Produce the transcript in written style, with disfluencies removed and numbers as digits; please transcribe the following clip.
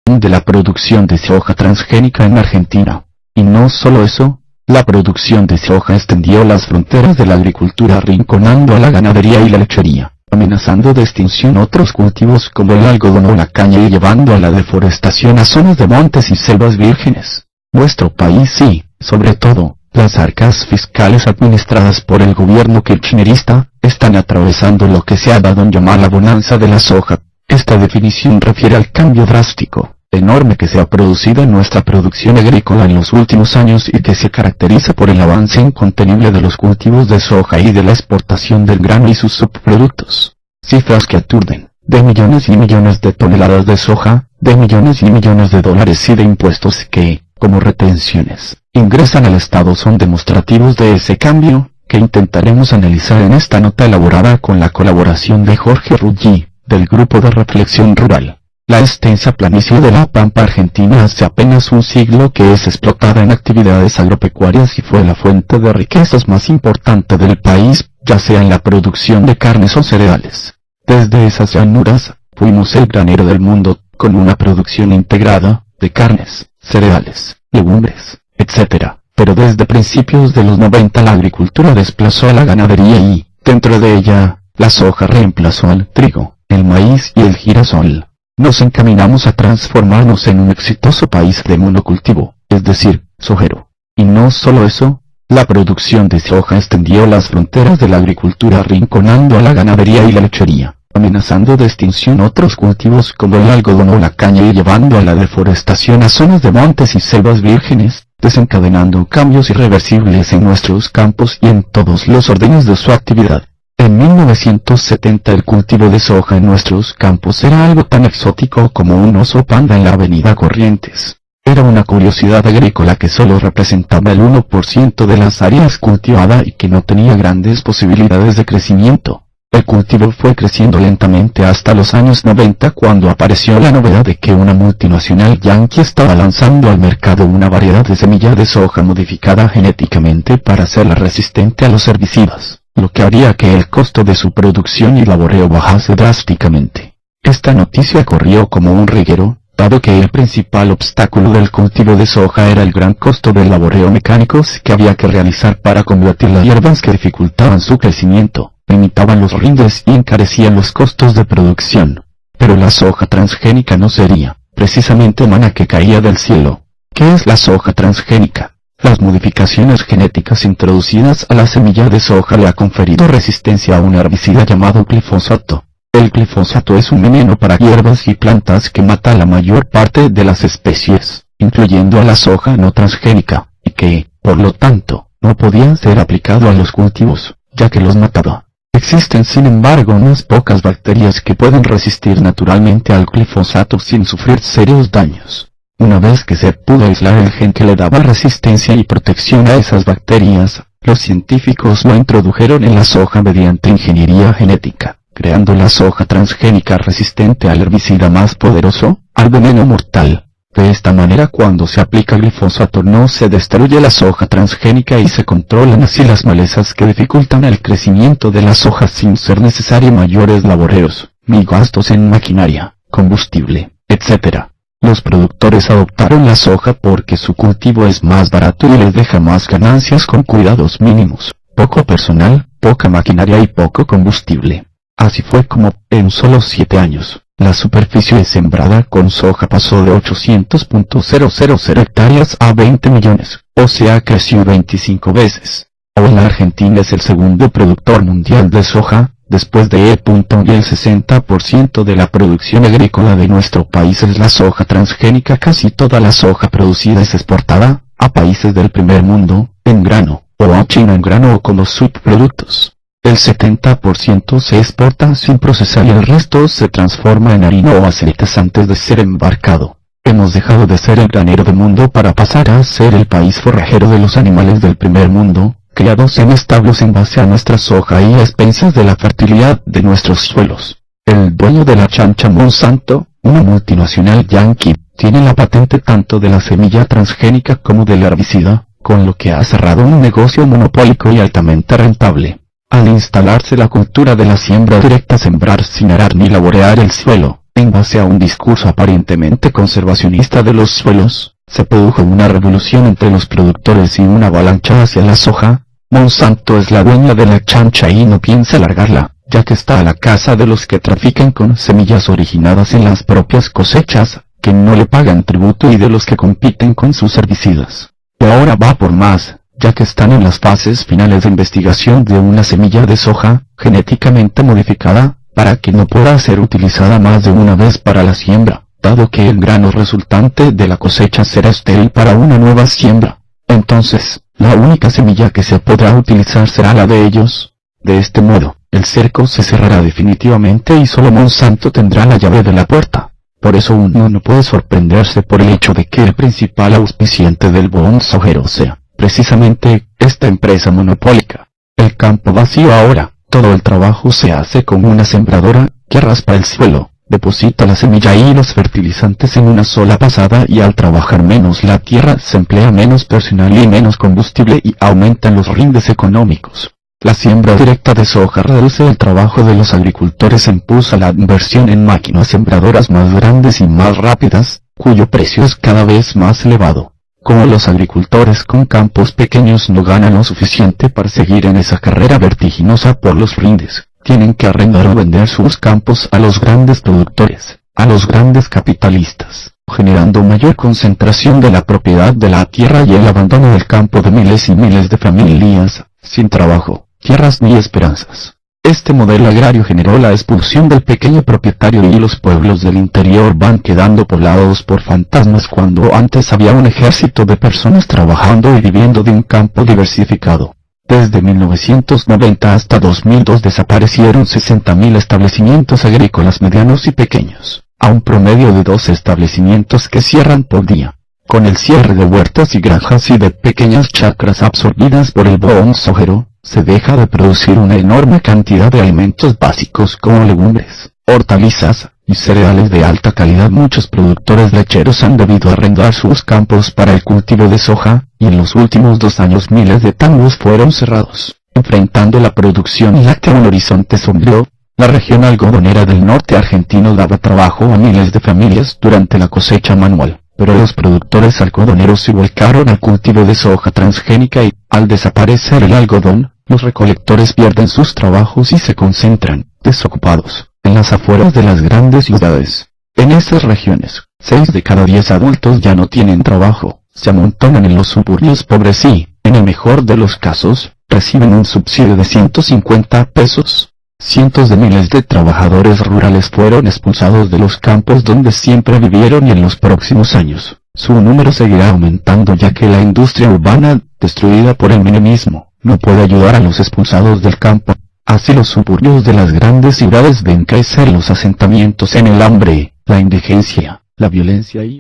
de la producción de soja transgénica en Argentina. Y no solo eso, la producción de soja extendió las fronteras de la agricultura arrinconando a la ganadería y la lechería, amenazando de extinción otros cultivos como el algodón o la caña y llevando a la deforestación a zonas de montes y selvas vírgenes. Nuestro país y, sobre todo, las arcas fiscales administradas por el gobierno kirchnerista, están atravesando lo que se ha dado en llamar la bonanza de la soja. Esta definición refiere al cambio drástico, enorme que se ha producido en nuestra producción agrícola en los últimos años y que se caracteriza por el avance incontenible de los cultivos de soja y de la exportación del grano y sus subproductos. Cifras que aturden, de millones y millones de toneladas de soja, de millones y millones de dólares y de impuestos que, como retenciones, ingresan al Estado son demostrativos de ese cambio, que intentaremos analizar en esta nota elaborada con la colaboración de Jorge Ruggi, del Grupo de Reflexión Rural. La extensa planicie de la Pampa Argentina hace apenas un siglo que es explotada en actividades agropecuarias y fue la fuente de riquezas más importante del país, ya sea en la producción de carnes o cereales. Desde esas llanuras, fuimos el granero del mundo, con una producción integrada, de carnes, cereales, legumbres, etc. Pero desde principios de los 90 la agricultura desplazó a la ganadería y, dentro de ella, la soja reemplazó al trigo, el maíz y el girasol. Nos encaminamos a transformarnos en un exitoso país de monocultivo, es decir, sojero. Y no solo eso, la producción de soja extendió las fronteras de la agricultura arrinconando a la ganadería y la lechería, amenazando de extinción otros cultivos como el algodón o la caña y llevando a la deforestación a zonas de montes y selvas vírgenes, desencadenando cambios irreversibles en nuestros campos y en todos los órdenes de su actividad. En 1970 el cultivo de soja en nuestros campos era algo tan exótico como un oso panda en la avenida Corrientes. Era una curiosidad agrícola que solo representaba el 1% de las áreas cultivadas y que no tenía grandes posibilidades de crecimiento. El cultivo fue creciendo lentamente hasta los años 90 cuando apareció la novedad de que una multinacional yanqui estaba lanzando al mercado una variedad de semilla de soja modificada genéticamente para hacerla resistente a los herbicidas, lo que haría que el costo de su producción y laboreo bajase drásticamente. Esta noticia corrió como un reguero, dado que el principal obstáculo del cultivo de soja era el gran costo del laboreo mecánico que había que realizar para combatir las hierbas que dificultaban su crecimiento, limitaban los rindes y encarecían los costos de producción. Pero la soja transgénica no sería, precisamente, maná que caía del cielo. ¿Qué es la soja transgénica? Las modificaciones genéticas introducidas a la semilla de soja le ha conferido resistencia a un herbicida llamado glifosato. El glifosato es un veneno para hierbas y plantas que mata a la mayor parte de las especies, incluyendo a la soja no transgénica, y que, por lo tanto, no podía ser aplicado a los cultivos, ya que los mataba. Existen sin embargo unas pocas bacterias que pueden resistir naturalmente al glifosato sin sufrir serios daños. Una vez que se pudo aislar el gen que le daba resistencia y protección a esas bacterias, los científicos lo introdujeron en la soja mediante ingeniería genética, creando la soja transgénica resistente al herbicida más poderoso, al veneno mortal. De esta manera, cuando se aplica glifosato no se destruye la soja transgénica y se controlan así las malezas que dificultan el crecimiento de la soja sin ser necesario mayores laboreos, ni gastos en maquinaria, combustible, etc. Los productores adoptaron la soja porque su cultivo es más barato y les deja más ganancias con cuidados mínimos, poco personal, poca maquinaria y poco combustible. Así fue como, en solo 7 años, la superficie sembrada con soja pasó de 800.000 hectáreas a 20 millones, o sea creció 25 veces. Hoy la Argentina es el segundo productor mundial de soja, después de y el 60% de la producción agrícola de nuestro país es la soja transgénica. Casi toda la soja producida es exportada, a países del primer mundo, en grano, o a China en grano o como subproductos. El 70% se exporta sin procesar y el resto se transforma en harina o aceites antes de ser embarcado. Hemos dejado de ser el granero del mundo para pasar a ser el país forrajero de los animales del primer mundo, criados en establos en base a nuestra soja y a expensas de la fertilidad de nuestros suelos. El dueño de la chancha, Monsanto, una multinacional yanqui, tiene la patente tanto de la semilla transgénica como del herbicida, con lo que ha cerrado un negocio monopólico y altamente rentable. Al instalarse la cultura de la siembra directa, sembrar sin arar ni laborear el suelo, En base a un discurso aparentemente conservacionista de los suelos, se produjo una revolución entre los productores y una avalancha hacia la soja. Monsanto es la dueña de la chancha y no piensa largarla, ya que está a la caza de los que trafican con semillas originadas en las propias cosechas, que no le pagan tributo y de los que compiten con sus herbicidas. Y ahora va por más, ya que están en las fases finales de investigación de una semilla de soja, genéticamente modificada, para que no pueda ser utilizada más de una vez para la siembra, dado que el grano resultante de la cosecha será estéril para una nueva siembra. Entonces, la única semilla que se podrá utilizar será la de ellos. De este modo, el cerco se cerrará definitivamente y solo Monsanto tendrá la llave de la puerta. Por eso uno no puede sorprenderse por el hecho de que el principal auspiciante del boom sojero sea, precisamente, esta empresa monopólica. El campo vacío ahora, todo el trabajo se hace con una sembradora, que raspa el suelo, deposita la semilla y los fertilizantes en una sola pasada y al trabajar menos la tierra se emplea menos personal y menos combustible y aumentan los rindes económicos. La siembra directa de soja reduce el trabajo de los agricultores e impulsa la inversión en máquinas sembradoras más grandes y más rápidas, cuyo precio es cada vez más elevado. Como los agricultores con campos pequeños no ganan lo suficiente para seguir en esa carrera vertiginosa por los rindes, tienen que arrendar o vender sus campos a los grandes productores, a los grandes capitalistas, generando mayor concentración de la propiedad de la tierra y el abandono del campo de miles y miles de familias, sin trabajo, tierras ni esperanzas. Este modelo agrario generó la expulsión del pequeño propietario y los pueblos del interior van quedando poblados por fantasmas cuando antes había un ejército de personas trabajando y viviendo de un campo diversificado. Desde 1990 hasta 2002 desaparecieron 60.000 establecimientos agrícolas medianos y pequeños, a un promedio de 2 establecimientos que cierran por día. Con el cierre de huertas y granjas y de pequeñas chacras absorbidas por el boom sojero, se deja de producir una enorme cantidad de alimentos básicos como legumbres, hortalizas, y cereales de alta calidad. Muchos productores lecheros han debido arrendar sus campos para el cultivo de soja, y en los últimos 2 años miles de tambos fueron cerrados, enfrentando la producción láctea a un horizonte sombrío. La región algodonera del norte argentino daba trabajo a miles de familias durante la cosecha manual, pero los productores algodoneros se volcaron al cultivo de soja transgénica y, al desaparecer el algodón, los recolectores pierden sus trabajos y se concentran, desocupados, en las afueras de las grandes ciudades. En estas regiones, 6 de cada 10 adultos ya no tienen trabajo, se amontonan en los suburbios pobres y, en el mejor de los casos, reciben un subsidio de 150 pesos. Cientos de miles de trabajadores rurales fueron expulsados de los campos donde siempre vivieron y en los próximos años, su número seguirá aumentando ya que la industria urbana, destruida por el menemismo, no puede ayudar a los expulsados del campo. Así los suburbios de las grandes ciudades ven crecer los asentamientos en el hambre, la indigencia, la violencia y...